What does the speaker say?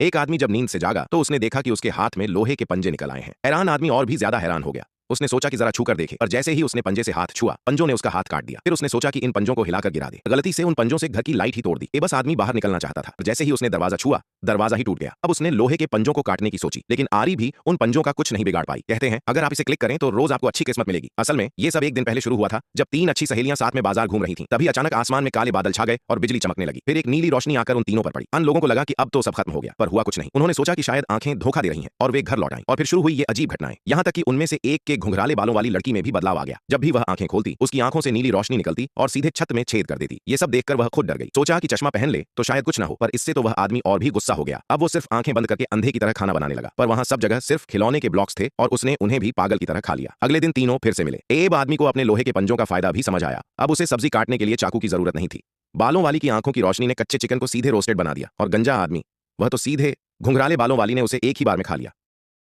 एक आदमी जब नींद से जागा तो उसने देखा कि उसके हाथ में लोहे के पंजे निकल आए हैं। हैरान आदमी और भी ज्यादा हैरान हो गया। उसने सोचा कि जरा छूकर देखे, और जैसे ही उसने पंजे से हाथ छुआ, पंजों ने उसका हाथ काट दिया। फिर उसने सोचा कि इन पंजों को हिलाकर गिरा दे। गलती से उन पंजों से घर की लाइट ही तोड़ दी। ये बस आदमी बाहर निकलना चाहता था। जैसे ही उसने दरवाजा छुआ, दरवाजा ही टूट गया। अब उसने लोहे के पंजों को काटने की सोची, लेकिन आरी भी उन पंजों का कुछ नहीं बिगाड़ पाई। कहते हैं अगर आप इसे क्लिक करें तो रोज आपको अच्छी किस्मत मिलेगी। असल में ये सब एक दिन पहले शुरू हुआ था, जब तीन अच्छी सहेलियां साथ में बाजार घूम रही थीं। तभी अचानक आसमान में काले बादल छा गए और बिजली चमकने लगी। फिर एक नीली रोशनी आकर उन तीनों पर पड़ी। अन लोगों को लगा कि अब तो सब खत्म हो गया, पर हुआ कुछ नहीं। उन्होंने सोचा कि शायद आंखें धोखा दे रही हैं, और वे घर लौट आईं। और फिर शुरू हुई ये अजीब घटनाएं। यहाँ तक कि उनमें से एक के घुंघराले बालों वाली लड़की में भी बदलाव आ गया। जब भी वह आंखें खोलती, उसकी आंखों से नीली रोशनी निकलती और सीधे छत में छेद कर देती। ये सब देखकर वह खुद डर गई। सोचा कि चश्मा पहन ले तो शायद कुछ न हो, पर इससे तो वह आदमी और भी गुस्सा हो गया। अब वो सिर्फ आंखें बंद करके अंधे की तरह खाना बनाने लगा, पर वहां सब जगह सिर्फ खिलौने के ब्लॉक्स थे और उसने उन्हें भी पागल की तरह खा लिया। अगले दिन तीनों फिर से मिले। एब आदमी को अपने लोहे के पंजों का फायदा भी समझ आया। अब उसे सब्जी काटने के लिए चाकू की जरूरत नहीं थी। बालों वाली की आंखों की रोशनी ने कच्चे चिकन को सीधे रोस्टेड बना दिया, और गंजा आदमी, वह तो सीधे घुंघराले बालों वाली ने उसे एक ही बार में खा लिया।